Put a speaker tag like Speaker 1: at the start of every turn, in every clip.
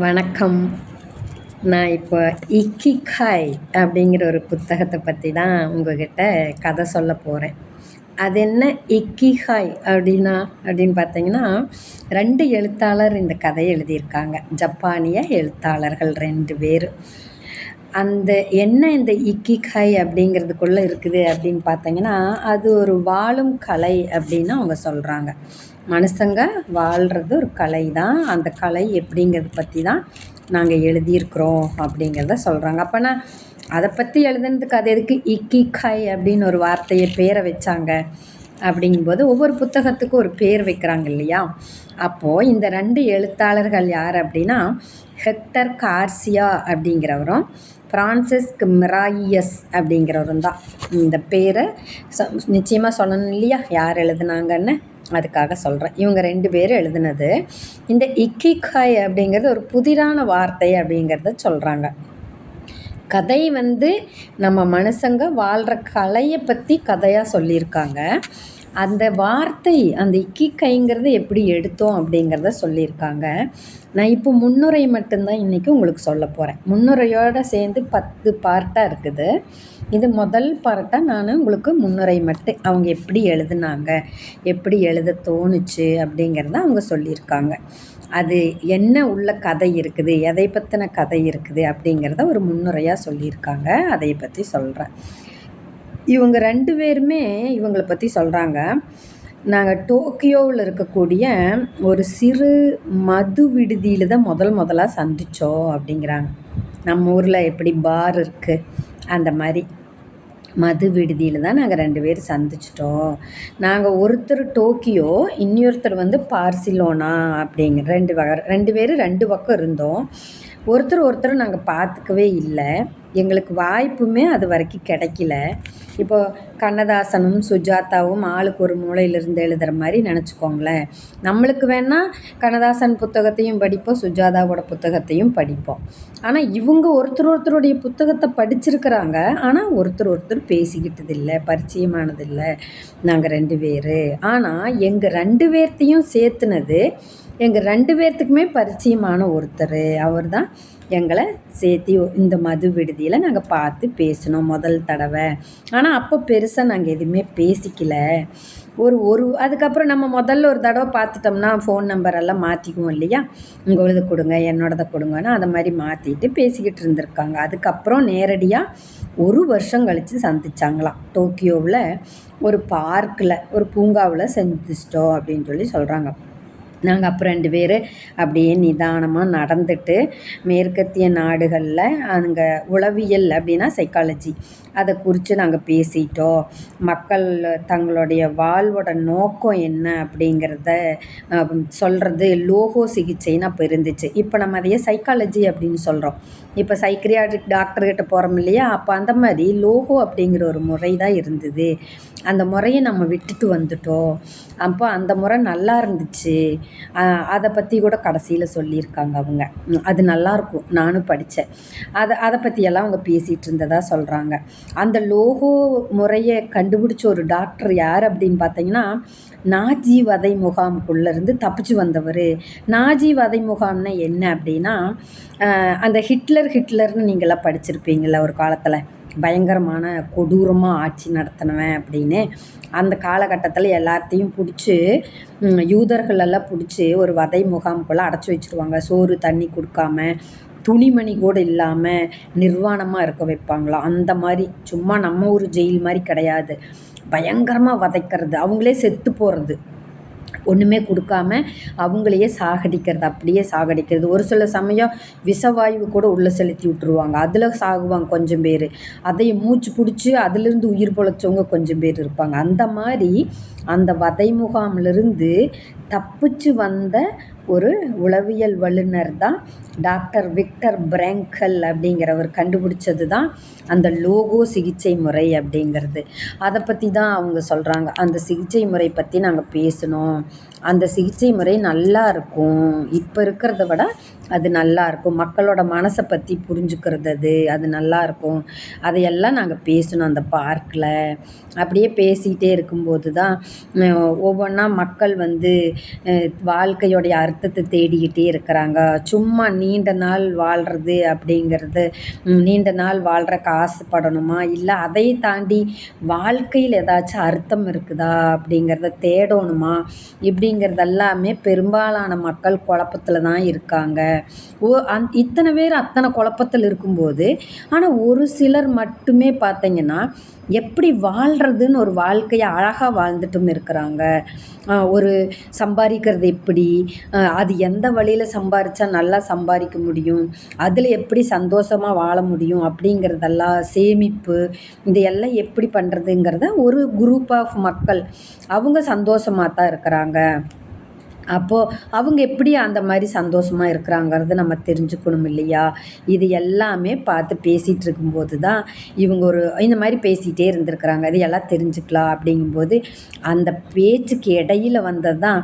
Speaker 1: வணக்கம். நான் இப்போ இக்கிகாய் அப்படிங்கிற ஒரு புத்தகத்தை பற்றி தான் உங்ககிட்ட கதை சொல்ல போகிறேன். அது என்ன இக்கிகாய் அப்படின்னு பார்த்தீங்கன்னா, 2 எழுத்தாளர் இந்த கதையை எழுதியிருக்காங்க. ஜப்பானிய எழுத்தாளர்கள் 2 பேர். அந்த இந்த இக்கிகாய் அப்படிங்கிறதுக்குள்ளே இருக்குது அப்படின்னு பார்த்தீங்கன்னா, அது ஒரு வாழும் கலை அப்படின்னு அவங்க சொல்கிறாங்க. மனுஷங்க வாழ்கிறது ஒரு கலை தான். அந்த கலை எப்படிங்கிறத பற்றி தான் நாங்கள் எழுதியிருக்கிறோம் அப்படிங்கிறத சொல்கிறாங்க. அப்போனா அதை பற்றி எழுதுனதுக்கு அது எதுக்கு இக்கிகாய் அப்படின்னு ஒரு வார்த்தையை பேரை வச்சாங்க அப்படிங்கும்போது, ஒவ்வொரு புத்தகத்துக்கும் ஒரு பேர் வைக்கிறாங்க இல்லையா? அப்போது இந்த 2 எழுத்தாளர்கள் யார் அப்படின்னா, ஹெக்டர் கார்சியா அப்படிங்கிறவரும் ஃப்ரான்சிஸ்க் மிராயியஸ் அப்படிங்கிறவரும் தான். இந்த பேரை நிச்சயமாக சொல்லணும் இல்லையா, யார் எழுதுனாங்கன்னு, அதுக்காக சொல்கிறேன். இவங்க 2 பேரும் எழுதுனது. இந்த இக்கிகாய் அப்படிங்கிறது ஒரு புதிரான வார்த்தை அப்படிங்கிறத சொல்கிறாங்க. கதை நம்ம மனுஷங்க வாழ்கிற கலையை பற்றி கதையாக சொல்லியிருக்காங்க. அந்த வார்த்தை, அந்த இக்கிகைங்கிறது எப்படி எடுத்தோம் அப்படிங்கிறத சொல்லியிருக்காங்க. நான் இப்போ முன்னுரை மட்டும்தான் இன்றைக்கி உங்களுக்கு சொல்ல போகிறேன். முன்னுரையோடு சேர்ந்து 10 பார்ட்டாக இருக்குது. இது முதல் பார்ட்டாக நான் உங்களுக்கு முன்னுரை மட்டும், அவங்க எப்படி எழுதுனாங்க, எப்படி எழுத தோணுச்சு அப்படிங்கிறத அவங்க சொல்லியிருக்காங்க. அது என்ன உள்ள கதை இருக்குது, எதை பற்றின கதை இருக்குது அப்படிங்கிறத ஒரு முன்னுரையாக சொல்லியிருக்காங்க. அதை பற்றி சொல்கிறேன். இவங்க 2 பேருமே இவங்களை பற்றி சொல்கிறாங்க. நாங்கள் டோக்கியோவில் இருக்கக்கூடிய ஒரு சிறு மது விடுதியில் தான் முதலாக சந்தித்தோம் அப்படிங்கிறாங்க. நம்ம ஊரில் எப்படி பார் இருக்குது, அந்த மாதிரி மது விடுதியில் தான் நாங்கள் 2 பேரும் சந்திச்சிட்டோம். நாங்கள் ஒருத்தர் டோக்கியோ, இன்னொருத்தர் பார்சிலோனா அப்படிங்கிற 2 பேர் 2 பக்கம் இருந்தோம். ஒருத்தர் நாங்கள் பார்த்துக்கவே இல்லை. எங்களுக்கு வாய்ப்புமே அது வரைக்கும் கிடைக்கல. இப்போது கண்ணதாசனும் சுஜாதாவும் ஆளுக்கு ஒரு மூலையிலிருந்து எழுதுகிற மாதிரி நினச்சிக்கோங்களேன். நம்மளுக்கு வேணால் கண்ணதாசன் புத்தகத்தையும் படிப்போம், சுஜாதாவோட புத்தகத்தையும் படிப்போம். ஆனால் இவங்க ஒருத்தருடைய புத்தகத்தை படிச்சிருக்கிறாங்க. ஆனால் ஒருத்தர் பேசிக்கிட்டதில்லை, பரிச்சயமானதில்லை நாங்கள் 2 பேர். ஆனால் எங்கள் 2 பேர்த்தையும் சேர்த்துனது, எங்கள் 2 பேர்த்துக்குமே பரிச்சயமான ஒருத்தர். அவர் தான் எங்களை சேர்த்து இந்த மது விடுதியில் நாங்கள் பார்த்து பேசினோம் முதல் தடவை. ஆனால் அப்போ பெருசாக நாங்கள் எதுவுமே பேசிக்கல. அதுக்கப்புறம் நம்ம முதல்ல ஒரு தடவை பார்த்துட்டோம்னா ஃபோன் நம்பரெல்லாம் மாற்றிக்குவோம் இல்லையா, உங்களது கொடுங்க என்னோடதை கொடுங்கன்னா அதை மாதிரி மாற்றிட்டு பேசிக்கிட்டு இருந்திருக்காங்க. அதுக்கப்புறம் நேரடியாக 1 வருஷம் கழித்து சந்திச்சாங்களாம். டோக்கியோவில் ஒரு பார்க்கில், ஒரு பூங்காவில் சந்திச்சிட்டோம் அப்படின்னு சொல்லி சொல்கிறாங்க. நாங்கள் அப்புறம் 2 பேர் அப்படியே நிதானமாக நடந்துட்டு மேற்கத்திய நாடுகளில் அங்கே உளவியல் அப்படின்னா சைக்காலஜி, அதை குறித்து நாங்கள் பேசிட்டோம். மக்கள் தங்களுடைய வாழ்வோட நோக்கம் என்ன அப்படிங்கிறத சொல்கிறது லோகோ சிகிச்சைன்னு அப்போ இருந்துச்சு. இப்போ நம்ம அதையே சைக்காலஜி அப்படின்னு சொல்கிறோம். இப்போ சைக்கிரியாட்ரிக் டாக்டர்கிட்ட போகிறோம் இல்லையா, அப்போ அந்த மாதிரி லோகோ அப்படிங்கிற ஒரு முறை தான் இருந்தது. அந்த முறையை நம்ம விட்டுட்டு வந்துட்டோம். அப்போ அந்த முறை நல்லா இருந்துச்சு. அதை பற்றி கூட கடைசியில் சொல்லியிருக்காங்க அவங்க. அது நல்லாயிருக்கும், நானும் படித்தேன். அதை பற்றியெல்லாம் அவங்க பேசிகிட்டு இருந்ததாக சொல்கிறாங்க. அந்த லோகோ முறையை கண்டுபிடிச்ச ஒரு டாக்டர் யார் அப்படின்னு பார்த்தீங்கன்னா, நாஜி வதை முகாமுக்குள்ளேருந்து தப்பிச்சு வந்தவர். நாஜி வதை முகாம்னா என்ன அப்படின்னா, அந்த ஹிட்லர்னு நீங்களாம் படிச்சிருப்பீங்கள ஒரு காலத்தில், பயங்கரமான கொடூரமாக ஆட்சி நடத்தினவன் அப்படின்னு. அந்த காலகட்டத்தில் எல்லாத்தையும் பிடிச்சி, யூதர்களெல்லாம் பிடிச்சி ஒரு வதை முகாமுக்குள்ளே அடைச்சி வச்சுருவாங்க. சோறு தண்ணி கொடுக்காம, துணிமணி கூட இல்லாமல் நிர்வாணமாக இருக்க வைப்பாங்களாம். அந்த மாதிரி, சும்மா நம்ம ஊர் ஜெயில் மாதிரி கிடையாது, பயங்கரமாக வதைக்கிறது, அவங்களே செத்து போகிறது, ஒன்றுமே கொடுக்காம அவங்களையே சாகடிக்கிறது, அப்படியே சாகடிக்கிறது. ஒரு சில சமயம் விஷவாயு கூட உள்ளே செலுத்தி விட்டுருவாங்க, அதில் சாகுவாங்க கொஞ்சம் பேர். அதை மூச்சு பிடிச்சி அதிலிருந்து உயிர் பொழைச்சவங்க கொஞ்சம் பேர் இருப்பாங்க. அந்த மாதிரி அந்த வதை முகாமிலிருந்து தப்பிச்சு வந்த ஒரு உளவியல் வல்லுநர் தான் டாக்டர் விக்டர் பிரேங்கல் அப்படிங்கிறவர் கண்டுபிடிச்சது தான் அந்த லோகோ சிகிச்சை முறை அப்படிங்கிறது. அதை பற்றி தான் அவங்க சொல்கிறாங்க. அந்த சிகிச்சை முறை பற்றி நாங்கள் பேசினோம். அந்த சிகிச்சை முறை நல்லா இருக்கும், இப்போ இருக்கிறத விட அது நல்லாயிருக்கும். மக்களோட மனசை பற்றி புரிஞ்சுக்கிறது அது நல்லாயிருக்கும். அதையெல்லாம் நாங்கள் பேசினோம் அந்த பார்க்கில். அப்படியே பேசிகிட்டே இருக்கும்போது தான் ஒவ்வொன்றா மக்கள் வந்து வாழ்க்கையோடைய அர்த்தத்தை தேடிக்கிட்டே இருக்கிறாங்க. சும்மா நீண்ட நாள் வாழ்கிறது அப்படிங்கிறது, நீண்ட நாள் வாழ்கிறக்கு ஆசைப்படணுமா, இல்லை அதை தாண்டி வாழ்க்கையில் ஏதாச்சும் அர்த்தம் இருக்குதா அப்படிங்கிறத தேடணுமா, இப்படிங்கிறது எல்லாமே பெரும்பாலான மக்கள் குழப்பத்தில் தான் இருக்காங்க. இத்தனை பேர் அத்தனை குழப்பத்தில் இருக்கும்போது, ஆனால் ஒரு சிலர் மட்டுமே பார்த்தீங்கன்னா எப்படி வாழ்கிறதுன்னு ஒரு வாழ்க்கையை அழகாக வாழ்ந்துட்டும் இருக்கிறாங்க. ஒரு சம்பாதிக்கிறது எப்படி, அது எந்த வழியில் சம்பாதிச்சா நல்லா சம்பாதிக்க முடியும், அதில் எப்படி சந்தோஷமாக வாழ முடியும் அப்படிங்கிறதெல்லாம், சேமிப்பு இதையெல்லாம் எப்படி பண்ணுறதுங்கிறத ஒரு குரூப் ஆஃப் மக்கள் அவங்க சந்தோஷமாக தான் இருக்கிறாங்க. அப்போது அவங்க எப்படி அந்த மாதிரி சந்தோஷமாக இருக்கிறாங்கிறது நம்ம தெரிஞ்சுக்கணும் இல்லையா? இது எல்லாமே பார்த்து பேசிகிட்டு இருக்கும்போது தான் இவங்க இந்த மாதிரி பேசிகிட்டே இருந்திருக்கிறாங்க. இது எல்லாம் தெரிஞ்சுக்கலாம் அப்படிங்கும்போது அந்த பேச்சுக்கு இடையில் வந்தது தான்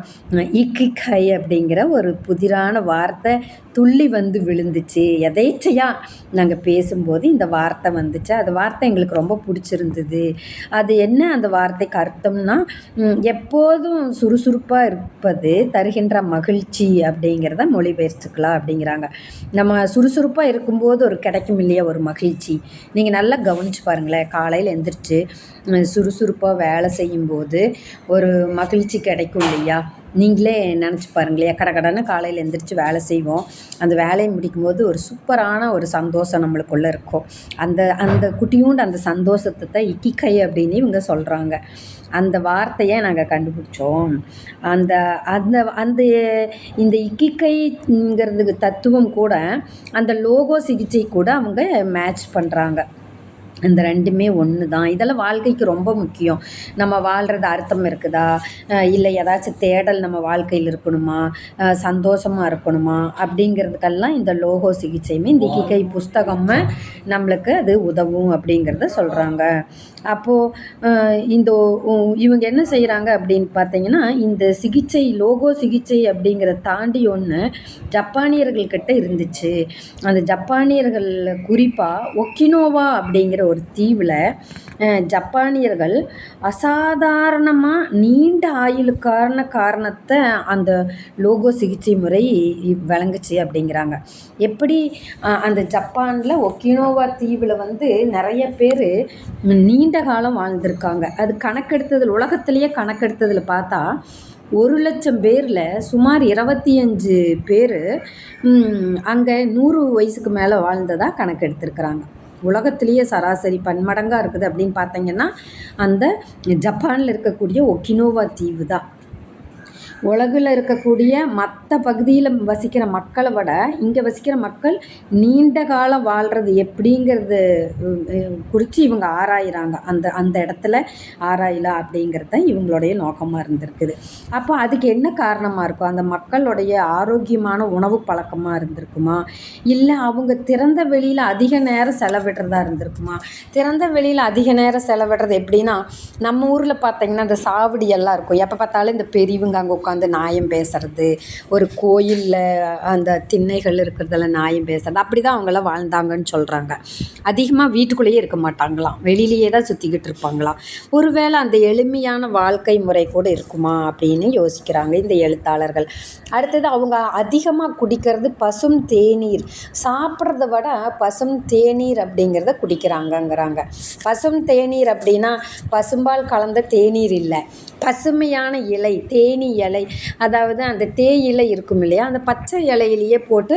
Speaker 1: இக்கிகாய் அப்படிங்கிற ஒரு புதிரான வார்த்தை துள்ளி வந்து விழுந்துச்சு. எதேச்சையாக நாங்கள் பேசும்போது இந்த வார்த்தை வந்துச்சு. அந்த வார்த்தை எங்களுக்கு ரொம்ப பிடிச்சிருந்தது. அது என்ன அந்த வார்த்தைக்கு அர்த்தம்னா, எப்போதும் சுறுசுறுப்பாக இருப்பது தருகின்ற மகிழ்ச்சி அப்படிங்கிறத மொழிபெயர்த்துக்கலாம் அப்படிங்கிறாங்க. நம்ம சுறுசுறுப்பாக இருக்கும்போது கிடைக்கும் இல்லையா ஒரு மகிழ்ச்சி. நீங்கள் நல்லா கவனித்து பாருங்களேன். காலையில் எந்திரிச்சு சுறுசுறுப்பாக வேலை செய்யும்போது ஒரு மகிழ்ச்சி கிடைக்கும் இல்லையா? நீங்களே நினச்சி பாருங்களேன். கடகடன்னு காலையில் எந்திரிச்சு வேலை செய்வோம். அந்த வேலையை முடிக்கும்போது ஒரு சூப்பரான ஒரு சந்தோஷம் நம்மளுக்குள்ளே இருக்கும். அந்த அந்த குட்டியூண்டு அந்த சந்தோஷத்தை தான் இக்கிகை அப்படின்னு இவங்க சொல்கிறாங்க. அந்த வார்த்தையை நாங்கள் கண்டுபிடிச்சோம். அந்த அந்த அந்த இந்த இக்கிகைங்கிறதுக்கு தத்துவம் கூட அந்த லோகோ சிகிச்சை கூட அவங்க மேட்ச் பண்ணுறாங்க. இந்த ரெண்டுமே ஒன்று தான். இதெல்லாம் வாழ்க்கைக்கு ரொம்ப முக்கியம். நம்ம வாழ்கிறது அர்த்தம் இருக்குதா, இல்லை ஏதாச்சும் தேடல் நம்ம வாழ்க்கையில் இருக்கணுமா, சந்தோஷமாக இருக்கணுமா அப்படிங்கிறதுக்கெல்லாம் இந்த லோகோ சிகிச்சையுமே இந்த இக்கிகை புஸ்தகமே நம்மளுக்கு அது உதவும் அப்படிங்கிறத சொல்கிறாங்க. அப்போது இவங்க என்ன செய்கிறாங்க அப்படின்னு பார்த்தீங்கன்னா, இந்த சிகிச்சை லோகோ சிகிச்சை அப்படிங்கிறத தாண்டி ஒன்று ஜப்பானியர்கள்கிட்ட இருந்துச்சு. அந்த ஜப்பானியர்கள் குறிப்பாக ஒக்கினோவா அப்படிங்கிற ஒரு தீவில் ஜப்பானியர்கள் அசாதாரணமாக நீண்ட ஆயுளுக்கான காரணத்தை அந்த லோகோ சிகிச்சை முறை விளங்குச்சு அப்படிங்கிறாங்க. எப்படி அந்த ஜப்பானில் ஒக்கினோவா தீவில் வந்து நிறைய பேர் நீண்ட காலம் வாழ்ந்திருக்காங்க. அது கணக்கெடுத்ததில், உலகத்திலேயே கணக்கெடுத்ததில் பார்த்தா 1,00,000 பேரில் சுமார் 25 பேர் அங்கே 100 வயசுக்கு மேலே வாழ்ந்ததாக கணக்கெடுத்திருக்கிறாங்க. உலகத்திலேயே சராசரி பன்மடங்காக இருக்குது அப்படின்னு பார்த்தீங்கன்னா அந்த ஜப்பானில் இருக்கக்கூடிய ஒக்கினோவா தீவு தான். உலகில் இருக்கக்கூடிய மற்ற பகுதியில் வசிக்கிற மக்களை விட இங்கே வசிக்கிற மக்கள் நீண்ட காலம் வாழ்கிறது எப்படிங்கிறது குறித்து இவங்க ஆராயிறாங்க. அந்த அந்த இடத்துல ஆராயலாம் அப்படிங்கிறது தான் இவங்களுடைய நோக்கமாக இருந்திருக்குது. அப்போ அதுக்கு என்ன காரணமாக இருக்கும்? அந்த மக்களுடைய ஆரோக்கியமான உணவு பழக்கமாக இருந்திருக்குமா, இல்லை அவங்க திறந்த வெளியில் அதிக நேரம் செலவிடுறதா இருந்திருக்குமா? திறந்த வெளியில் அதிக நேரம் செலவிடுறது எப்படின்னா, நம்ம ஊரில் பார்த்திங்கன்னா இந்த சாவடி எல்லாம் இருக்கும். எப்போ பார்த்தாலும் இந்த பெரியவங்க அங்கே உட்காந்து நியாயம் பேசுறது, ஒரு கோயிலில் அந்த திண்ணைகள் இருக்கிறதுல நியாயம் பேசுறது, அப்படி தான் அவங்களாம் வாழ்ந்தாங்கன்னு சொல்கிறாங்க. அதிகமாக வீட்டுக்குள்ளேயே இருக்க மாட்டாங்களாம், வெளியிலேயே தான் சுற்றிக்கிட்டு இருப்பாங்களாம். ஒருவேளை அந்த எளிமையான வாழ்க்கை முறை கூட இருக்குமா அப்படின்னு யோசிக்கிறாங்க இந்த எழுத்தாளர்கள். அடுத்தது அவங்க அதிகமாக குடிக்கிறது பசும் தேநீர். சாப்பிட்றத விட பசும் தேநீர் அப்படிங்கிறத குடிக்கிறாங்கங்கிறாங்க. பசும் தேநீர் அப்படின்னா பசும்பால் கலந்த தேநீர் இல்லை, பசுமையான இலை, தேனீ இலை. அதாவது அந்த தேயிலை இருக்கும் இல்லையா, அந்த பச்சை இலையிலேயே போட்டு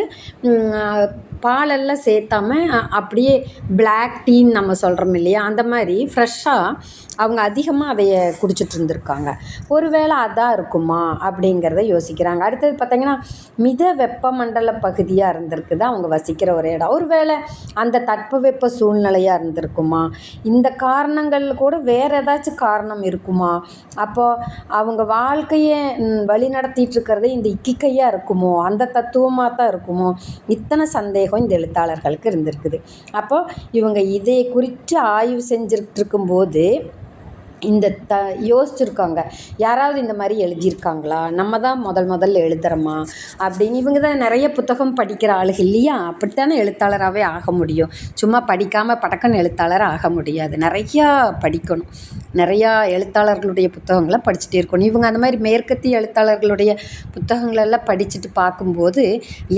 Speaker 1: பாலெல்லாம் சேர்த்தாம அப்படியே பிளாக் டீன்னு நம்ம சொல்கிறோம் இல்லையா, அந்த மாதிரி ஃப்ரெஷ்ஷாக அவங்க அதிகமாக அதைய குடிச்சிட்டு இருந்திருக்காங்க. ஒருவேளை அதான் இருக்குமா அப்படிங்கிறத யோசிக்கிறாங்க. அடுத்தது பார்த்திங்கன்னா மித வெப்பமண்டல பகுதியாக இருந்திருக்குது அவங்க வசிக்கிற ஒரு இடம். ஒருவேளை அந்த தட்பவெப்ப சூழ்நிலையாக இருந்திருக்குமா, இந்த காரணங்கள் கூட வேறு ஏதாச்சும் காரணம் இருக்குமா? அப்போது அவங்க வாழ்க்கையை வழி நடத்திட்டு இருக்கிறதே இந்த இக்கிகையாக இருக்குமோ, அந்த தத்துவமாக தான் இருக்குமோ, இத்தனை சந்தேகம் இந்த எழுத்தாளர்களுக்கு இருந்திருக்குது. அப்போது இவங்க இதை குறித்து ஆய்வு செஞ்சுட்டு இருக்கும்போது இந்த யோசிச்சுருக்காங்க, யாராவது இந்த மாதிரி எழுதியிருக்காங்களா, நம்ம தான் முதல்ல எழுதுகிறோமா அப்படின்னு. இவங்க தான் நிறைய புத்தகம் படிக்கிற ஆளுங்க இல்லையா, அப்படித்தானே எழுத்தாளராகவே ஆக முடியும். சும்மா படிக்காமல் படக்குன்னு எழுத்தாளர் ஆக முடியாது, நிறையா படிக்கணும். நிறையா எழுத்தாளர்களுடைய புத்தகங்களை படிச்சுட்டே இருக்கணும். இவங்க அந்த மாதிரி மேற்கத்திய எழுத்தாளர்களுடைய புத்தகங்களெல்லாம் படிச்சுட்டு பார்க்கும்போது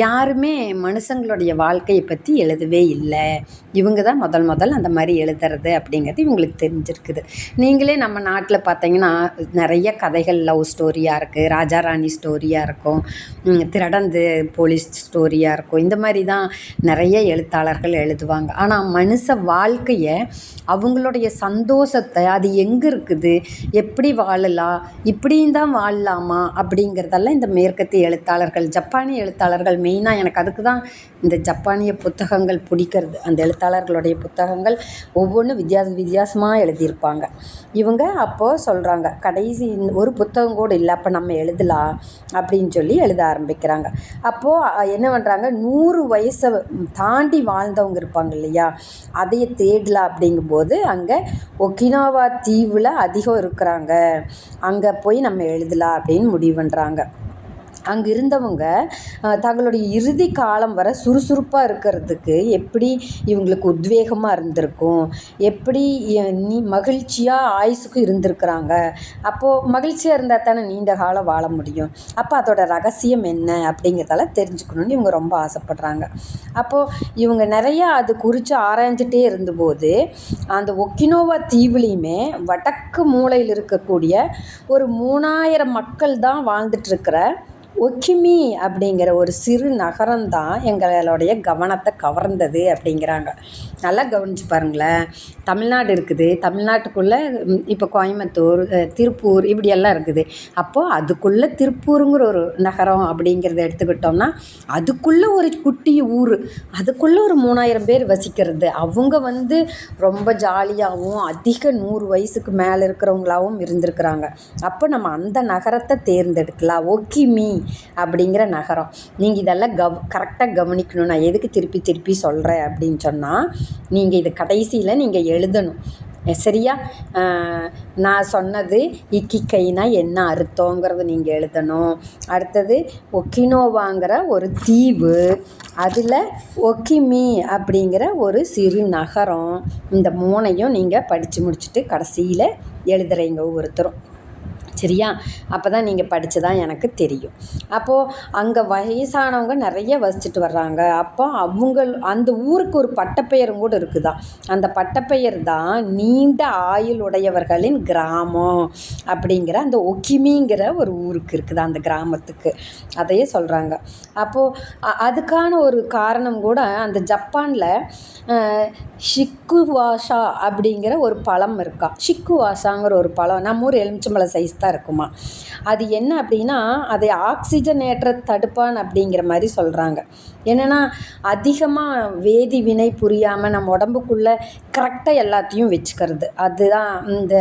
Speaker 1: யாருமே மனுஷங்களுடைய வாழ்க்கையை பற்றி எழுதவே இல்லை. இவங்க தான் முதல் அந்த மாதிரி எழுதுறது அப்படிங்கிறது இவங்களுக்கு தெரிஞ்சிருக்குது. நீங்களே நம்ம நாட்டில் பார்த்தீங்கன்னா நிறைய கதைகள் லவ் ஸ்டோரியாக இருக்குது, ராஜா ராணி ஸ்டோரியாக இருக்கும், திரடந்து போலீஸ் ஸ்டோரியாக இருக்கும். இந்த மாதிரி தான் நிறைய எழுத்தாளர்கள் எழுதுவாங்க. ஆனால் மனுஷ வாழ்க்கையை, அவங்களுடைய சந்தோஷத்தை, அது எங்கே இருக்குது, எப்படி வாழலாம், இப்படியும் தான் வாழலாமா அப்படிங்கிறதெல்லாம் இந்த மேற்கத்திய எழுத்தாளர்கள், ஜப்பானிய எழுத்தாளர்கள் மெயினாக எனக்கு அதுக்கு தான் இந்த ஜப்பானிய புத்தகங்கள் பிடிக்கிறது. அந்த எழுத்தாளர்களுடைய புத்தகங்கள் ஒவ்வொன்றும் வித்தியாசமாக எழுதியிருப்பாங்க. இவங்க அப்போது சொல்கிறாங்க, கடைசி ஒரு புத்தகம் கூட இல்லை, அப்போ நம்ம எழுதலாம் அப்படின்னு சொல்லி எழுத ஆரம்பிக்கிறாங்க. அப்போது என்ன பண்ணுறாங்க, 100 வயசை தாண்டி வாழ்ந்தவங்க இருப்பாங்க இல்லையா, அதையே தேடலாம் அப்படிங்கும்போது அங்கே ஒகினாவா தீவில் அதிகம் இருக்கிறாங்க, அங்கே போய் நம்ம எழுதலாம் அப்படின்னு முடிவு பண்ணுறாங்க. அங்கே இருந்தவங்க தங்களுடைய இறுதி காலம் வர சுறுசுறுப்பாக இருக்கிறதுக்கு எப்படி இவங்களுக்கு உத்வேகமாக இருந்திருக்கும், எப்படி மகிழ்ச்சியாக ஆயுசுக்கும் இருந்திருக்கிறாங்க. அப்போது மகிழ்ச்சியாக இருந்தால் தானே நீண்ட காலம் வாழ முடியும். அப்போ அதோட ரகசியம் என்ன அப்படிங்கிறதால தெரிஞ்சுக்கணுன்னு இவங்க ரொம்ப ஆசைப்படுறாங்க. அப்போது இவங்க நிறையா அது குறித்து ஆராய்ஞ்சிட்டே இருந்தபோது அந்த ஒக்கினோவா தீவுலேயுமே வடக்கு மூலையில் இருக்கக்கூடிய ஒரு 3000 மக்கள் தான் வாழ்ந்துட்டுருக்கிற ஒக்கிமி அப்படிங்கிற ஒரு சிறு நகரம்தான் எங்களுடைய கவனத்தை கவர்ந்தது அப்படிங்கிறாங்க. நல்லா கவனித்து பாருங்களேன், தமிழ்நாடு இருக்குது, தமிழ்நாட்டுக்குள்ளே இப்போ கோயம்புத்தூர், திருப்பூர் இப்படியெல்லாம் இருக்குது. அப்போது அதுக்குள்ளே திருப்பூருங்கிற ஒரு நகரம் அப்படிங்கிறத எடுத்துக்கிட்டோம்னா அதுக்குள்ளே ஒரு குட்டி ஊர், அதுக்குள்ளே ஒரு 3000 பேர் வசிக்கிறது. அவங்க ரொம்ப ஜாலியாகவும் அதிக 100 வயசுக்கு மேலே இருக்கிறவங்களாகவும் இருந்திருக்கிறாங்க. அப்போ நம்ம அந்த நகரத்தை தேர்ந்தெடுக்கலாம், ஒக்கிமி அப்படிங்கிற நகரம். நீங்கள் இதெல்லாம் கரெக்டாக கவனிக்கணும். நான் எதுக்கு திருப்பி சொல்கிறேன் அப்படின்னு சொன்னால், நீங்கள் இது கடைசியில் நீங்கள் எழுதணும் சரியா. நான் சொன்னது இக்கிகைனா என்ன அர்த்தங்கிறத நீங்கள் எழுதணும். அடுத்தது ஒக்கினோவாங்கிற ஒரு தீவு, அதில் ஒக்கிமி அப்படிங்கிற ஒரு சிறு நகரம், இந்த 3ஐயும் நீங்கள் படித்து முடிச்சுட்டு கடைசியில் எழுதுகிறீங்க ஒவ்வொருத்தரும் சரியா. அப்போ தான் நீங்கள் படித்து தான் எனக்கு தெரியும். அப்போது அங்கே வயசானவங்க நிறைய வசிச்சுட்டு வர்றாங்க. அப்போ அந்த ஊருக்கு ஒரு பட்டப்பெயரும் கூட இருக்குதான். அந்த பட்டப்பெயர் தான் நீண்ட ஆயுள் உடையவர்களின் கிராமம் அப்படிங்கிற அந்த ஒக்கிமிங்கிற ஒரு ஊருக்கு இருக்குது, அந்த கிராமத்துக்கு. அதையே சொல்கிறாங்க. அப்போது அதுக்கான ஒரு காரணம் கூட அந்த ஜப்பானில் ஷிக்குவாஷா அப்படிங்கிற ஒரு பழம் இருக்கா. ஷிக்குவாஷாங்கிற ஒரு பழம் நம்ம ஊர் எலுமிச்சம்பழம் சைஸ் தான் இருக்குமா. அது என்ன அப்படின்னா, அதை ஆக்சிஜனேற்ற தடுப்பான் அப்படிங்கிற மாதிரி சொல்கிறாங்க. என்னென்னா அதிகமாக வேதி வினை புரியாமல் நம்ம உடம்புக்குள்ளே கரெக்டாக எல்லாத்தையும் வச்சுக்கிறது. அதுதான் இந்த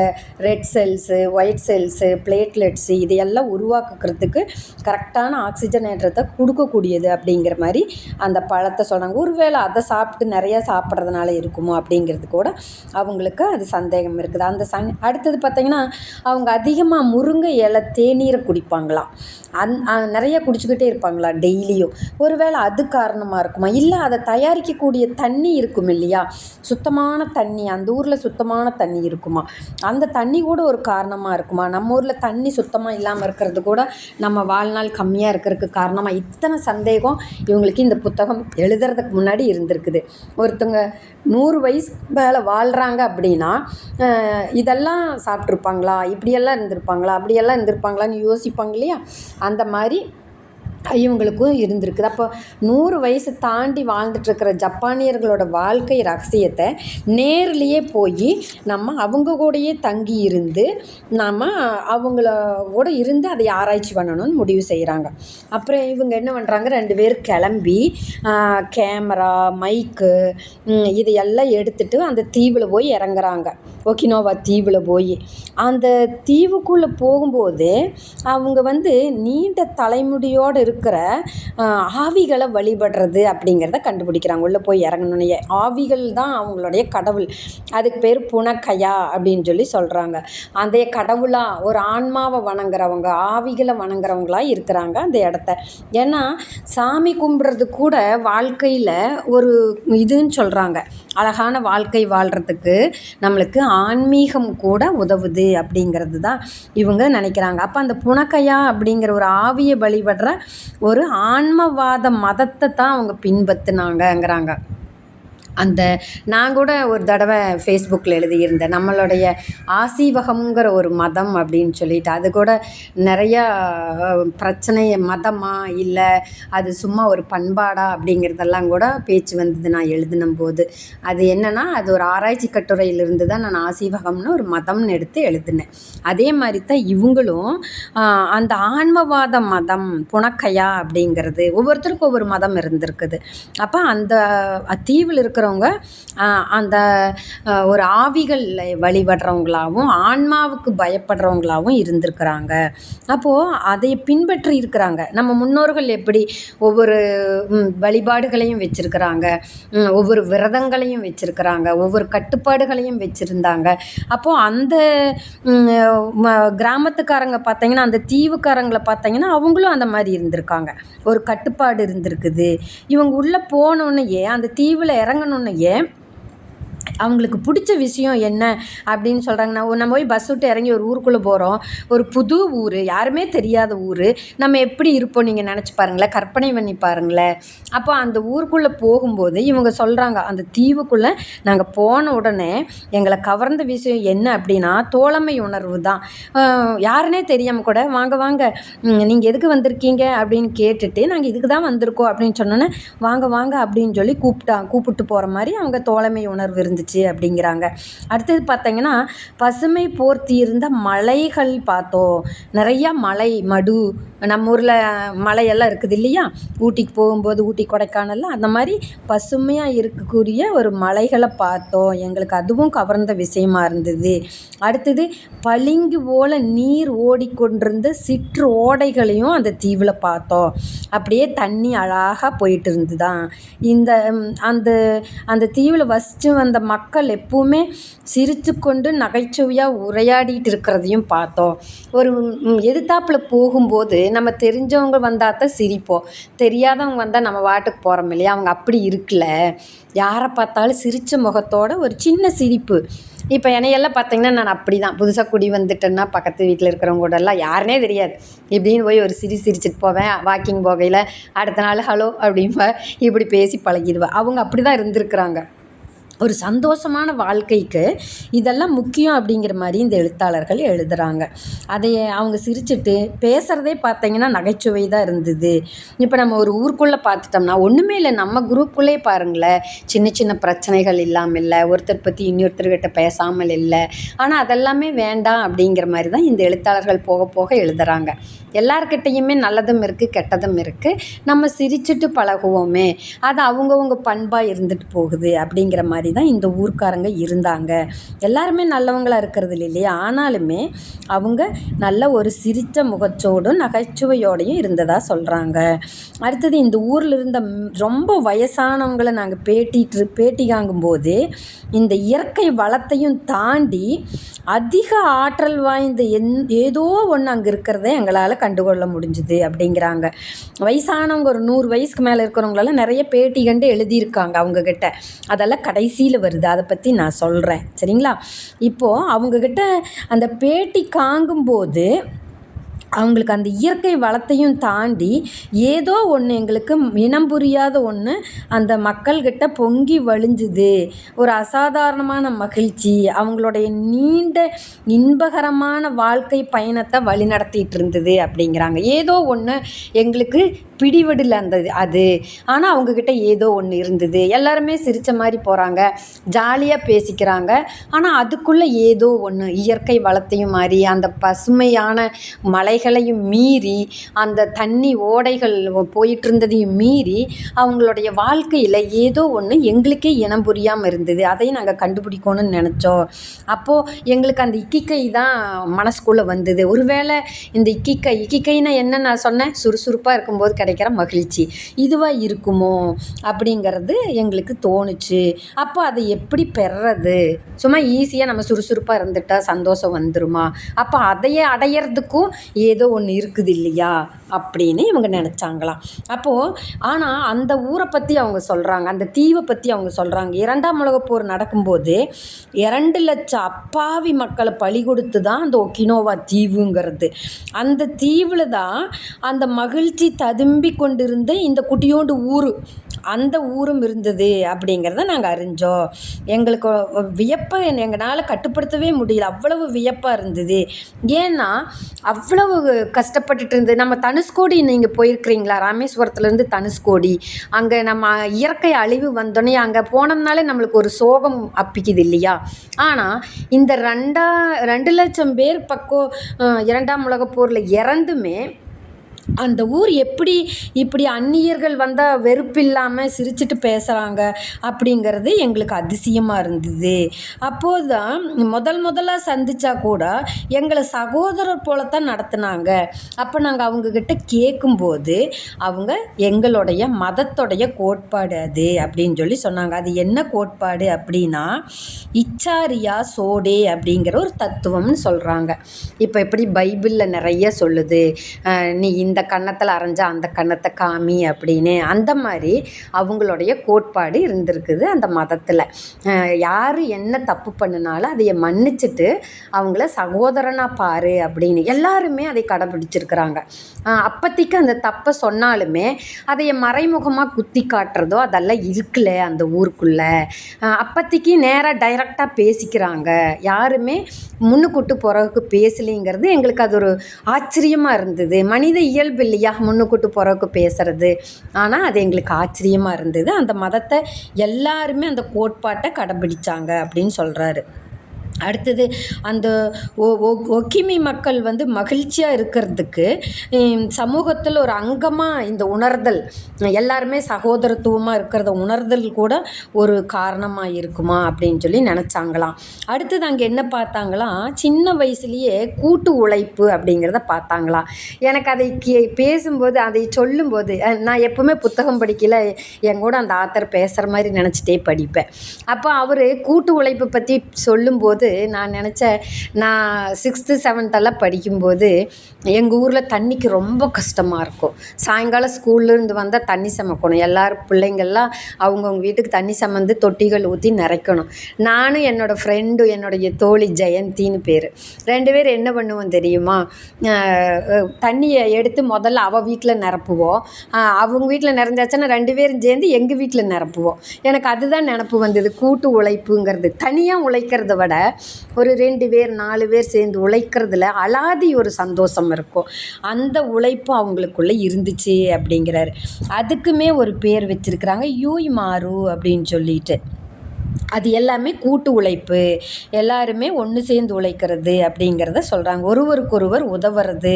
Speaker 1: red cells, white cells, platelets இதையெல்லாம் உருவாக்குறதுக்கு கரெக்டான ஆக்சிஜனேற்றத்தை கொடுக்கக்கூடியது அப்படிங்கிற மாதிரி அந்த பழத்தை சொல்கிறாங்க. ஒருவேளை அதை சாப்பிட்டு நிறையா சாப்பிட்றதுனால இருக்குமோ அப்படிங்கிறது கூட அவங்களுக்கு அது சந்தேகம் இருக்குது. அடுத்தது பார்த்திங்கன்னா, அவங்க அதிகமாக முருங்கை இலை தேநீரை குடிப்பாங்களாம். நிறைய குடிச்சுக்கிட்டே இருப்பாங்களா டெய்லியும். ஒருவேளை அது காரணமாக இருக்குமா, இல்லை அதை தயாரிக்கக்கூடிய தண்ணி இருக்கும் இல்லையா, சுத்தமான தண்ணி, அந்த ஊரில் சுத்தமான தண்ணி இருக்குமா, அந்த தண்ணி கூட ஒரு காரணமாக இருக்குமா. நம்ம ஊரில் தண்ணி சுத்தமாக இல்லாமல் இருக்கிறது கூட நம்ம வாழ்நாள் கம்மியாக இருக்கிறதுக்கு காரணமாக. இத்தனை சந்தேகம் இவங்களுக்கு இந்த புத்தகம் எழுதுறதுக்கு முன்னாடி இருந்திருக்குது. ஒருத்தவங்க 100 வயசு மேலே வாழ்கிறாங்க அப்படின்னா இதெல்லாம் சாப்பிட்ருப்பாங்களா, இப்படியெல்லாம் இருந்திருப்பாங்களா, அப்படியெல்லாம் இருந்திருப்பாங்களான்னு யோசிப்பாங்க இல்லையா, அந்த மாதிரி இவங்களுக்கும் இருந்திருக்குது. அப்போ 100 வயசு தாண்டி வாழ்ந்துட்டுருக்கிற ஜப்பானியர்களோட வாழ்க்கை ரகசியத்தை நேர்லேயே போய் நம்ம அவங்க கூடயே தங்கி இருந்து நம்ம அவங்களோட இருந்து அதை ஆராய்ச்சி பண்ணணும்னு முடிவு செய்கிறாங்க. அப்புறம் இவங்க என்ன பண்ணுறாங்க, 2 பேர் கிளம்பி கேமரா, மைக்கு இதையெல்லாம் எடுத்துகிட்டு அந்த தீவில் போய் இறங்குறாங்க. ஒக்கினோவா தீவில் போய் அந்த தீவுக்குள்ளே போகும்போது அவங்க வந்து நீண்ட தலைமுடியோடு இருக்கிற ஆவிகளை வழிபடுறது அப்படிங்கிறத கண்டுபிடிக்கிறாங்க. உள்ளே போய் இறங்கணுன்னே ஆவிகள் தான் அவங்களுடைய கடவுள். அதுக்கு பேர் புனக்கையா அப்படின்னு சொல்லி சொல்கிறாங்க. அந்த கடவுளாக ஒரு ஆன்மாவை வணங்குறவங்க, ஆவிகளை வணங்குறவங்களா இருக்கிறாங்க அந்த இடத்த. ஏன்னா சாமி கும்பிட்றது கூட வாழ்க்கையில் ஒரு இதுன்னு சொல்கிறாங்க. அழகான வாழ்க்கை வாழ்கிறதுக்கு நம்மளுக்கு ஆன்மீகம் கூட உதவுது அப்படிங்கிறது தான் இவங்க நினைக்கிறாங்க. அப்போ அந்த புனக்கையா அப்படிங்கிற ஒரு ஆவியை வழிபடுற ஒரு ஆன்மவாத மதத்தை தான் அவங்க பின்பற்றினாங்கங்கிறாங்க. அந்த நான் கூட ஒரு தடவை ஃபேஸ்புக்கில் எழுதியிருந்தேன், நம்மளுடைய ஆசீவகம்ங்கிற ஒரு மதம் அப்படின்னு சொல்லிட்டு. அது கூட நிறையா பிரச்சனையை மதமா இல்லை அது சும்மா ஒரு பண்பாடா அப்படிங்கிறதெல்லாம் கூட பேச்சு வந்தது நான் எழுதினும்போது. அது என்னென்னா அது ஒரு ஆராய்ச்சி கட்டுரையிலிருந்து தான் நான் ஆசீவகம்னு ஒரு மதம்னு எடுத்து எழுதினேன். அதே மாதிரி தான் இவங்களும் அந்த ஆன்மவாத மதம் புனக்கையா அப்படிங்கிறது ஒவ்வொருத்தருக்கும் ஒவ்வொரு மதம் இருந்திருக்குது. அப்போ அந்த தீவில் இருக்கிறவங்க அந்த ஒரு ஆவிகள் வழிபடுறவங்களாகவும் ஆன்மாவுக்கு பயப்படுறவங்களாகவும் இருந்திருக்கிறாங்க. அப்போது அதை பின்பற்றி இருக்கிறாங்க. நம்ம முன்னோர்கள் எப்படி ஒவ்வொரு வழிபாடுகளையும் வச்சுருக்கிறாங்க, ஒவ்வொரு விரதங்களையும் வச்சுருக்கிறாங்க, ஒவ்வொரு கட்டுப்பாடுகளையும் வச்சுருந்தாங்க. அப்போது அந்த கிராமத்துக்காரங்க பார்த்தீங்கன்னா, அந்த தீவுக்காரங்களை பார்த்தீங்கன்னா அவங்களும் அந்த மாதிரி இருந்திருக்காங்க. ஒரு கட்டுப்பாடு இருந்திருக்குது. இவங்க உள்ளே போனோன்னையே அந்த தீவில் இறங்கணுன்னையே அவங்களுக்கு பிடிச்ச விஷயம் என்ன அப்படின்னு சொல்கிறாங்கன்னா, நம்ம போய் பஸ் விட்டு இறங்கி ஒரு ஊருக்குள்ளே போகிறோம், ஒரு புது ஊர், யாருமே தெரியாத ஊர், நம்ம எப்படி இருப்போம் நீங்கள் நினச்சி பாருங்களேன், கற்பனை பண்ணி பாருங்களேன். அப்போ அந்த ஊருக்குள்ளே போகும்போது இவங்க சொல்கிறாங்க, அந்த தீவுக்குள்ளே நாங்கள் போன உடனே எங்களை கவர்ந்த விஷயம் என்ன அப்படின்னா தோழமை உணர்வு தான். யாருன்னே தெரியாமல் கூட வாங்க வாங்க நீங்கள் எதுக்கு வந்திருக்கீங்க அப்படின்னு கேட்டுட்டு நாங்கள் இதுக்கு தான் வந்திருக்கோம் அப்படின்னு சொன்னோன்னே வாங்க வாங்க அப்படின்னு சொல்லி கூப்பிட்டு போகிற மாதிரி அவங்க தோழமை உணர்வு இருந்துச்சு அப்படிங்கிறாங்க. அடுத்தது பார்த்தீங்கன்னா பசுமை போர்த்தி இருந்த மலைகள் பார்த்தோம். நிறையா மலை மடு நம்ம ஊரில் மலையெல்லாம் இருக்குது இல்லையா, ஊட்டிக்கு போகும்போது ஊட்டி கொடைக்கானலில் அந்த மாதிரி பசுமையாக இருக்கக்கூடிய ஒரு மலைகளை பார்த்தோம். எங்களுக்கு அதுவும் கவர்ந்த விஷயமா இருந்தது. அடுத்தது பளிங்கு போல் நீர் ஓடிக்கொண்டிருந்த சிற்று ஓடைகளையும் அந்த தீவில் பார்த்தோம். அப்படியே தண்ணி அழகாக போயிட்டு இருந்துதான். இந்த அந்த அந்த தீவில் வசித்து வந்த மக்கள் எப்பவுமே சிரித்து கொண்டு நகைச்சுவையாக உரையாடிட்டு இருக்கிறதையும் பார்த்தோம். ஒரு எதிர்த்தாப்பில் போகும்போது நம்ம தெரிஞ்சவங்க வந்தால் தான் சிரிப்போம், தெரியாதவங்க வந்தால் நம்ம வாட்டுக்கு போகிறோம் இல்லையா. அவங்க அப்படி இருக்குல்ல, யாரை பார்த்தாலும் சிரித்த முகத்தோட ஒரு சின்ன சிரிப்பு. இப்போ என்னையெல்லாம் பார்த்தீங்கன்னா நான் அப்படி தான், புதுசாக குடி வந்துட்டேன்னா பக்கத்து வீட்டில் இருக்கிறவங்க கூடலாம் யாருனே தெரியாது இப்படின்னு போய் ஒரு சிரிச்சிட்டு போவேன். வாக்கிங் போகையில் அடுத்த நாள் ஹலோ அப்படின்பா, இப்படி பேசி பழகிடுவேன். அவங்க அப்படி தான் இருந்திருக்கிறாங்க. ஒரு சந்தோஷமான வாழ்க்கைக்கு இதெல்லாம் முக்கியம் அப்படிங்கிற மாதிரி இந்த எழுத்தாளர்கள் எழுதுகிறாங்க. அதை அவங்க சிரிச்சுட்டு பேசுகிறதே பார்த்தீங்கன்னா நகைச்சுவை தான் இருந்தது. இப்போ நம்ம ஒரு ஊருக்குள்ளே பார்த்துட்டோம்னா ஒன்றுமே இல்லை, நம்ம குரூப்புக்குள்ளே பாருங்களேன், சின்ன சின்ன பிரச்சனைகள் இல்லாமல் இல்லை, ஒருத்தர் பற்றி இன்னொருத்தர்கிட்ட பேசாமல் இல்லை. ஆனால் அதெல்லாமே வேண்டாம் அப்படிங்கிற மாதிரி தான் இந்த எழுத்தாளர்கள் போக போக எழுதுகிறாங்க. எல்லார்கிட்டையுமே நல்லதும் இருக்குது கெட்டதும் இருக்குது, நம்ம சிரிச்சுட்டு பழகுவோமே, அது அவங்கவுங்க பண்பாக இருந்துட்டு போகுது அப்படிங்கிற மாதிரி தான் இந்த ஊர்க்காரங்க இருந்தாங்க. எல்லாருமே நல்லவங்களாக இருக்கிறது இல்லையா, ஆனாலுமே அவங்க நல்ல ஒரு சிரித்த முகச்சோடும் நகைச்சுவையோடையும் இருந்ததாக சொல்கிறாங்க. அடுத்தது இந்த ஊரில் இருந்த ரொம்ப வயசானவங்களை நாங்கள் பேட்டி காங்கும்போது இந்த இயற்கை வளத்தையும் தாண்டி அதிக ஆற்றல் வாய்ந்த ஏதோ ஒன்று அங்கே இருக்கிறத எங்களால் கண்டுகொள்ள முடிஞ்சுது அப்படிங்கிறாங்க. வயசானவங்க ஒரு 100 வயசுக்கு மேலே இருக்கிறவங்களெல்லாம் நிறைய பேட்டி கண்டு எழுதியிருக்காங்க அவங்கக்கிட்ட. அதெல்லாம் கடைசியில் வருது, அதை பற்றி நான் சொல்கிறேன் சரிங்களா. இப்போது அவங்கக்கிட்ட அந்த பேட்டி காங்கும்போது அவங்களுக்கு அந்த இயற்கை வளத்தையும் தாண்டி ஏதோ ஒன்று எங்களுக்கு இனம் புரியாத ஒன்று அந்த மக்கள்கிட்ட பொங்கி வழிஞ்சுது. ஒரு அசாதாரணமான மகிழ்ச்சி, அவங்களுடைய நீண்ட இன்பகரமான வாழ்க்கை பயணத்தை வழி நடத்திட்டு இருந்தது அப்படிங்கிறாங்க. ஏதோ ஒன்று எங்களுக்கு பிடிவிடல அது, ஆனால் அவங்கக்கிட்ட ஏதோ ஒன்று இருந்தது. எல்லாருமே சிரித்த மாதிரி போகிறாங்க, ஜாலியாக பேசிக்கிறாங்க, ஆனால் அதுக்குள்ளே ஏதோ ஒன்று இயற்கை வளத்தையும் மாதிரி அந்த பசுமையான மலை தடைகளையும் மீறி, அந்த தண்ணி ஓடைகள் போயிட்டு இருந்ததையும் மீறி அவங்களுடைய வாழ்க்கையில் ஏதோ ஒன்று எங்களுக்கே இனம் புரியாமல் இருந்தது. அதையும் நாங்கள் கண்டுபிடிக்கணும்னு நினச்சோம். அப்போது எங்களுக்கு அந்த இக்கிகை தான் மனசுக்குள்ளே வந்தது. ஒருவேளை இந்த இக்கிகைன்னா என்ன நான் சொன்னேன், சுறுசுறுப்பாக இருக்கும்போது கிடைக்கிற மகிழ்ச்சி இதுவாக இருக்குமோ அப்படிங்கிறது எங்களுக்கு தோணுச்சு. அப்போ அதை எப்படி பெறுறது? சும்மா ஈஸியாக நம்ம சுறுசுறுப்பாக இருந்துட்டால் சந்தோஷம் வந்துருமா? அப்போ அதையே அடையிறதுக்கும் ஏதோ ஒன்று இருக்குது இல்லையா அப்படின்னு இவங்க நினச்சாங்களாம். அப்போது ஆனால் அந்த ஊரை பற்றி அவங்க சொல்கிறாங்க, அந்த தீவை பற்றி அவங்க சொல்கிறாங்க. 2ஆம் உலகப் போர் நடக்கும்போது 2 லட்சம் அப்பாவி மக்களை பலி கொடுத்து தான் அந்த ஒக்கினோவா தீவுங்கிறது. அந்த தீவில் தான் அந்த மகிழ்ச்சி ததும்பி கொண்டிருந்த இந்த குட்டியோண்டு ஊர், அந்த ஊரும் இருந்தது அப்படிங்கிறத நாங்கள் அறிஞ்சோம். எங்களுக்கு வியப்பை எங்களால் கட்டுப்படுத்தவே முடியல, அவ்வளவு வியப்பாக இருந்தது. ஏன்னா அவ்வளவு கஷ்டப்பட்டுட்டு இருந்தது. நம்ம தனுஷ்கோடி நீங்கள் போயிருக்கிறீங்களா? ராமேஸ்வரத்துலேருந்து தனுஷ்கோடி, அங்கே நம்ம இயற்கை அழிவு வந்தோடனே அங்கே போனோம்னாலே நம்மளுக்கு ஒரு சோகம் அப்பிக்குது இல்லையா? ஆனால் இந்த 2 லட்சம் பேர் பக்கம் 2ஆம் உலகப் போரில் இறந்துமே அந்த ஊர் எப்படி இப்படி அந்நியர்கள் வந்தால் வெறுப்பில்லாமல் சிரிச்சிட்டு பேசுகிறாங்க அப்படிங்கிறது எங்களுக்கு அதிசயமாக இருந்தது. அப்போது தான் முதலாக சந்தித்தா கூட எங்களை சகோதரர் போலத்தான் நடத்துனாங்க. அப்போ நாங்கள் அவங்கக்கிட்ட கேட்கும்போது அவங்க எங்களுடைய மதத்துடைய கோட்பாடு அது அப்படின்னு சொல்லி சொன்னாங்க. அது என்ன கோட்பாடு அப்படின்னா இச்சாரியா சோடே அப்படிங்கிற ஒரு தத்துவம்னு சொல்கிறாங்க. இப்போ எப்படி பைபிளில் நிறைய சொல்லுது, நீ இந்த கன்னத்தில் அரைஞ்சா அந்த கன்னத்தை காமி அப்படின்னு, அந்த மாதிரி அவங்களுடைய கோட்பாடு இருந்திருக்குது அந்த மதத்தில். யார் என்ன தப்பு பண்ணினாலும் அதை மன்னிச்சுட்டு அவங்கள சகோதரனாக பாரு அப்படின்னு எல்லாருமே அதை கடைபிடிச்சிருக்கிறாங்க. அப்போதைக்கு அந்த தப்பை சொன்னாலுமே அதை மறைமுகமாக குத்தி காட்டுறதோ அதெல்லாம் இருக்குல்ல அந்த ஊருக்குள்ளே. அப்போதைக்கு நேராக டைரெக்டாக பேசிக்கிறாங்க, யாருமே முன்னுக்கூட்டு பிறகுக்கு பேசலிங்கிறது எங்களுக்கு அது ஒரு ஆச்சரியமாக இருந்தது. மனித இயல்பு இல்லையா முன்னுக்கூட்டு பிறகுக்கு பேசுறது. ஆனால் அது எங்களுக்கு ஆச்சரியமாக இருந்தது. அந்த மதத்தை எல்லாருமே அந்த கோட்பாட்டை கடைபிடிச்சாங்க அப்படின்னு சொல்கிறாரு. அடுத்தது அந்த ஒக்கிமி மக்கள் மகிழ்ச்சியாக இருக்கிறதுக்கு சமூகத்தில் ஒரு அங்கமாக இந்த உணர்தல், எல்லாருமே சகோதரத்துவமாக இருக்கிறத உணர்தல் கூட ஒரு காரணமாக இருக்குமா அப்படின்னு சொல்லி நினச்சாங்களாம். அடுத்தது அங்கே என்ன பார்த்தாங்களாம், சின்ன வயசுலேயே கூட்டு உழைப்பு அப்படிங்கிறத பார்த்தாங்களாம். எனக்கு அதை பேசும்போது அதை சொல்லும்போது நான் எப்போவுமே புத்தகம் படிக்கல, என் கூட அந்த ஆத்தர் பேசுகிற மாதிரி நினச்சிட்டே படிப்பேன். அப்போ அவர் கூட்டு உழைப்பு பற்றி சொல்லும்போது நான் நினச்சேன், நான் 6th 7th படிக்கும்போது எங்கள் ஊரில் தண்ணிக்கு ரொம்ப கஷ்டமாக இருக்கும். சாயங்காலம் ஸ்கூல்லேருந்து வந்தால் தண்ணி சமைக்கணும், எல்லோரும் பிள்ளைங்கள்லாம் அவங்கவுங்க வீட்டுக்கு தண்ணி சமந்து தொட்டிகள் ஊற்றி நிறைக்கணும். நானும் என்னோடய ஃப்ரெண்டு, என்னுடைய தோழி ஜெயந்தின்னு பேர், 2 பேர் என்ன பண்ணுவோம் தெரியுமா, தண்ணியை எடுத்து முதல்ல அவள் வீட்டில் நிரப்புவோம், அவங்க வீட்டில் நிறைஞ்சாச்சுன்னா 2 பேரும் சேர்ந்து எங்கள் வீட்டில் நிரப்புவோம். எனக்கு அதுதான் நினப்பு வந்தது, கூட்டு உழைப்புங்கிறது. தனியாக உழைக்கிறத விட ஒரு 2 பேர் 4 பேர் சேர்ந்து உழைக்கிறதுல அலாதி ஒரு சந்தோஷம் இருக்கும். அந்த உழைப்பு அவங்களுக்குள்ளே இருந்துச்சு அப்படிங்கிறாரு. அதுக்குமே ஒரு பேர் வச்சுருக்குறாங்க, யூய் மாறு அப்படின்னு சொல்லிட்டு. அது எல்லாமே கூட்டு உழைப்பு, எல்லாருமே ஒன்று சேர்ந்து உழைக்கிறது அப்படிங்கிறத சொல்கிறாங்க. ஒருவருக்கொருவர் உதவுறது.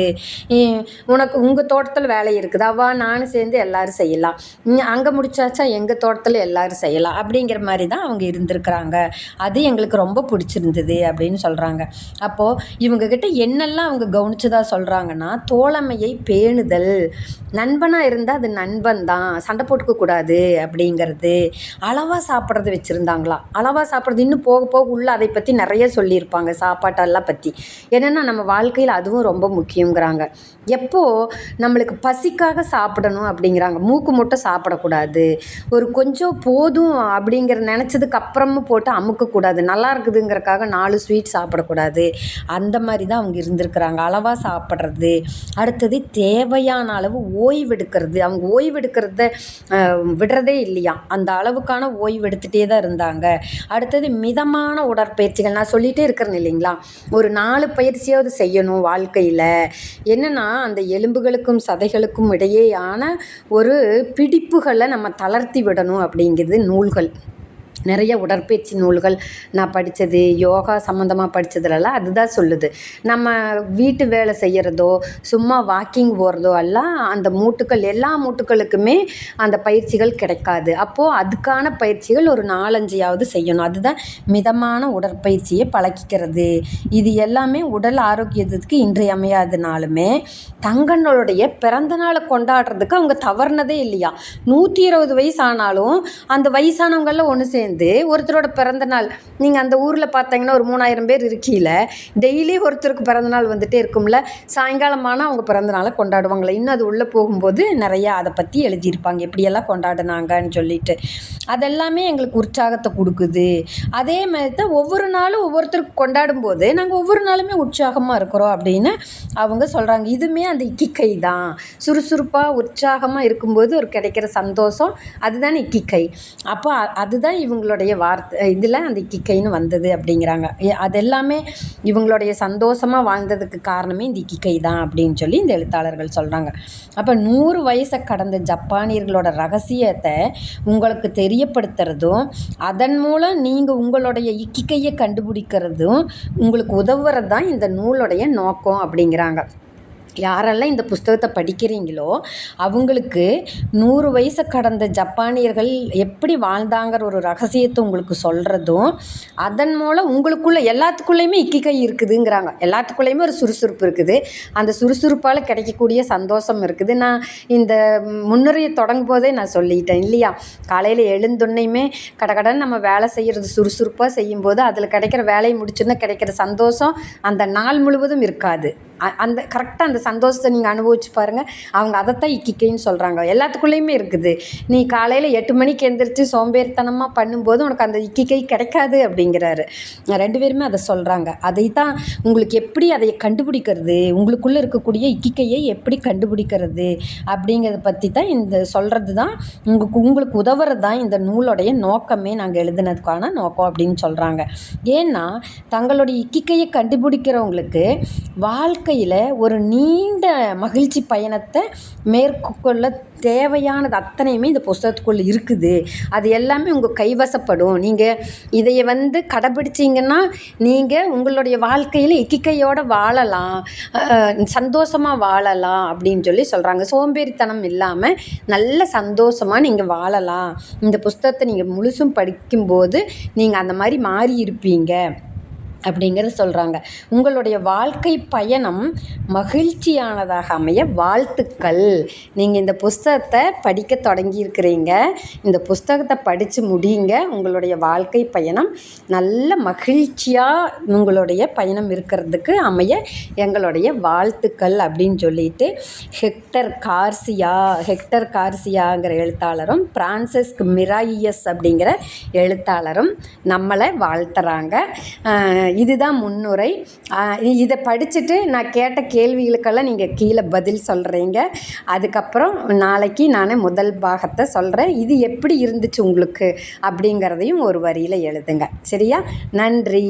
Speaker 1: உனக்கு உங்கள் தோட்டத்தில் வேலை இருக்குது, அவா நானும் சேர்ந்து எல்லோரும் செய்யலாம், அங்கே முடிச்சாச்சா எங்கள் தோட்டத்தில் எல்லோரும் செய்யலாம் அப்படிங்கிற மாதிரி தான் அவங்க இருந்திருக்கிறாங்க. அது எங்களுக்கு ரொம்ப பிடிச்சிருந்தது அப்படின்னு சொல்கிறாங்க. அப்போது இவங்கக்கிட்ட என்னெல்லாம் அவங்க கவனிச்சதாக சொல்கிறாங்கன்னா, தோழமையை பேணுதல், நண்பனாக இருந்தால் அது நண்பன் தான், சண்டை போட்டுக்கக்கூடாது அப்படிங்கிறது, அளவாக சாப்பிட்றது வச்சுருந்தாங்களா. அளவாக சாப்பிட்றது இன்னும் போக போக உள்ள அதை பற்றி நிறைய சொல்லியிருப்பாங்க, சாப்பாட்டெல்லாம் பற்றி. என்னென்னா நம்ம வாழ்க்கையில் அதுவும் ரொம்ப முக்கியங்கிறாங்க. எப்போது நம்மளுக்கு பசிக்காக சாப்பிடணும் அப்படிங்கிறாங்க, மூக்கு மட்டும் சாப்பிடக்கூடாது, ஒரு கொஞ்சம் போதும் அப்படிங்கிற நினச்சதுக்கு அப்புறமும் போட்டு அமுக்கக்கூடாது, நல்லா இருக்குதுங்கிறக்காக 4 ஸ்வீட் சாப்பிடக்கூடாது. அந்த மாதிரி தான் அவங்க இருந்திருக்கிறாங்க, அளவாக சாப்பிட்றது. அடுத்தது தேவையான அளவு ஓய்வெடுக்கிறது. அவங்க ஓய்வெடுக்கிறத விடுறதே இல்லையா, அந்த அளவுக்கான ஓய்வு எடுத்துகிட்டே தான் இருந்தாங்க. அடுத்தது மிதமான உடற்பயிற்சிகள். நான் சொல்லிகிட்டே இருக்கிறேன் இல்லைங்களா, ஒரு 4 பயிற்சியாவது செய்யணும் வாழ்க்கையில். என்னென்னா அந்த எலும்புகளுக்கும் சதைகளுக்கும் இடையேயான ஒரு பிடிப்புகளை நம்ம தளர்த்தி விடணும் அப்படிங்கிறது நூல்கள். நிறைய உடற்பயிற்சி நூல்கள் நான் படித்தது, யோகா சம்மந்தமாக படித்ததுலலாம் அதுதான் சொல்லுது. நம்ம வீட்டு வேலை செய்கிறதோ, சும்மா வாக்கிங் போகிறதோ எல்லாம் அந்த மூட்டுக்கள் எல்லா மூட்டுக்களுக்குமே அந்த பயிற்சிகள் கிடைக்காது. அப்போது அதுக்கான பயிற்சிகள் ஒரு 4, 5யாவது செய்யணும். அதுதான் மிதமான உடற்பயிற்சியை பழக்கிக்கிறது. இது எல்லாமே உடல் ஆரோக்கியத்துக்கு இன்றியமையாதுனாலுமே தங்களுடைய பிறந்த நாளை கொண்டாடுறதுக்கு அவங்க தவறுனதே இல்லையா. 120 வயசு ஆனாலும் அந்த வயசானவங்களில் ஒன்று சேர்ந்து ஒருத்தரோட பிறந்த நாள், நீங்கள் அந்த ஊரில் பார்த்தீங்கன்னா ஒரு 3000 பேர் இருக்கீல, டெய்லி ஒருத்தருக்கு பிறந்த நாள் வந்துட்டே இருக்கும்ல. சாயங்காலமான அவங்க பிறந்த நாளை கொண்டாடுவாங்களே. இன்னும் அது உள்ளே போகும்போது நிறையா அதை பற்றி எழுதியிருப்பாங்க, எப்படியெல்லாம் கொண்டாடினாங்கன்னு சொல்லிட்டு. அதெல்லாமே எங்களுக்கு உற்சாகத்தை கொடுக்குது. அதே மாதிரி தான் ஒவ்வொரு நாளும் ஒவ்வொருத்தருக்கு கொண்டாடும் போது நாங்கள் ஒவ்வொரு நாளுமே உற்சாகமாக இருக்கிறோம் அப்படின்னு அவங்க சொல்கிறாங்க. இதுவுமே அந்த இக்கிக்கை தான். சுறுசுறுப்பாக உற்சாகமாக இருக்கும்போது ஒரு கிடைக்கிற சந்தோஷம் அதுதான் இக்கிக்கை. அப்போ அதுதான் இவங்களுடைய வார்த்தை இதில் அந்த இக்கிக்கைன்னு வந்தது அப்படிங்கிறாங்க. அதெல்லாமே இவங்களுடைய சந்தோஷமாக வாழ்ந்ததுக்கு காரணமே இந்த இக்கிக்கை தான் அப்படின்னு சொல்லி இந்த எழுத்தாளர்கள் சொல்கிறாங்க. அப்போ 100 வயசை கடந்த ஜப்பானியர்களோட ரகசியத்தை உங்களுக்கு தெரியப்படுத்துறதும், அதன் மூலம் நீங்கள் உங்களுடைய இக்கிக்கையை கண்டுபிடிக்கிறதும் உங்களுக்கு உதவுறது தான் இந்த நூலுடைய நோக்கம் அப்படிங்கிறாங்க. யாரெல்லாம் இந்த புஸ்தகத்தை படிக்கிறீங்களோ அவங்களுக்கு 100 வயசை கடந்த ஜப்பானியர்கள் எப்படி வாழ்ந்தாங்கிற ஒரு ரகசியத்தை உங்களுக்கு சொல்கிறதும், அதன் மூலம் உங்களுக்குள்ளே எல்லாத்துக்குள்ளேயுமே இக்கிக்கை இருக்குதுங்கிறாங்க. எல்லாத்துக்குள்ளேயுமே ஒரு சுறுசுறுப்பு இருக்குது. அந்த சுறுசுறுப்பால் கிடைக்கக்கூடிய சந்தோஷம் இருக்குது. நான் இந்த முன்னுரையை தொடங்கும் போதே நான் சொல்லிட்டேன் இல்லையா, காலையில் எழுந்தொன்னையுமே கடகடன்னு நம்ம வேலை செய்கிறது சுறுசுறுப்பாக செய்யும்போது அதில் கிடைக்கிற வேலையை முடிச்சுன்னா கிடைக்கிற சந்தோஷம் அந்த நாள் முழுவதும் இருக்காது. அந்த கரெக்டாக அந்த சந்தோஷத்தை நீங்கள் அனுபவிச்சு பாருங்கள். அவங்க அதைத்தான் இக்கிக்கைன்னு சொல்கிறாங்க. எல்லாத்துக்குள்ளேயுமே இருக்குது. நீ காலையில் 8 மணிக்கு எந்திரிச்சு சோம்பேறித்தனமாக பண்ணும்போது உனக்கு அந்த இக்கிக்கை கிடைக்காது அப்படிங்கிறாரு. 2 பேருமே அதை சொல்கிறாங்க. அதை தான் உங்களுக்கு எப்படி அதை கண்டுபிடிக்கிறது, உங்களுக்குள்ளே இருக்கக்கூடிய இக்கிக்கையை எப்படி கண்டுபிடிக்கிறது அப்படிங்கிறத பற்றி தான் இந்த சொல்கிறது தான் உங்களுக்கு உதவுறது தான் இந்த நூலுடைய நோக்கமே, நாங்கள் எழுதுனதுக்கான நோக்கம் அப்படின்னு சொல்கிறாங்க. ஏன்னா தங்களுடைய இக்கிக்கையை கண்டுபிடிக்கிறவங்களுக்கு வாழ்க்கையில் ஒரு நீண்ட மகிழ்ச்சி பயணத்தை மேற்கொள்ள தேவையானது அத்தனையுமே இந்த புஸ்தகத்துக்குள்ளே இருக்குது. அது எல்லாமே உங்கள் கைவசப்படும். நீங்கள் இதையை கடைப்பிடிச்சிங்கன்னா நீங்கள் உங்களுடைய வாழ்க்கையில் இக்கிக்கையோடு வாழலாம், சந்தோஷமாக வாழலாம் அப்படின்னு சொல்லி சொல்கிறாங்க. சோம்பேறித்தனம் இல்லாமல் நல்ல சந்தோஷமாக நீங்கள் வாழலாம். இந்த புஸ்தகத்தை நீங்கள் முழுசும் படிக்கும்போது நீங்கள் அந்த மாதிரி மாறி இருப்பீங்க அப்படிங்கிறத சொல்கிறாங்க. உங்களுடைய வாழ்க்கை பயணம் மகிழ்ச்சியானதாக அமைய வாழ்த்துக்கள். நீங்கள் இந்த புஸ்தகத்தை படிக்க தொடங்கியிருக்கிறீங்க. இந்த புஸ்தகத்தை படித்து முடியுங்க. உங்களுடைய வாழ்க்கை பயணம் நல்ல மகிழ்ச்சியாக உங்களுடைய பயணம் இருக்கிறதுக்கு அமைய எங்களுடைய வாழ்த்துக்கள் அப்படின்னு சொல்லிட்டு ஹெக்டர் கார்சியாங்கிற எழுத்தாளரும் பிரான்சிஸ்க் மிராயியஸ் அப்படிங்கிற எழுத்தாளரும் நம்மளை வாழ்த்துறாங்க. இதுதான் முன்னுரை. இதை படிச்சுட்டு நான் கேட்ட கேள்விகளுக்கெல்லாம் நீங்கள் கீழே பதில் சொல்கிறீங்க. அதுக்கப்புறம் நாளைக்கு நான் முதல் பாகத்தை சொல்கிறேன். இது எப்படி இருந்துச்சு உங்களுக்கு அப்படிங்கிறதையும் ஒரு வரியில் எழுதுங்க. சரியா? நன்றி.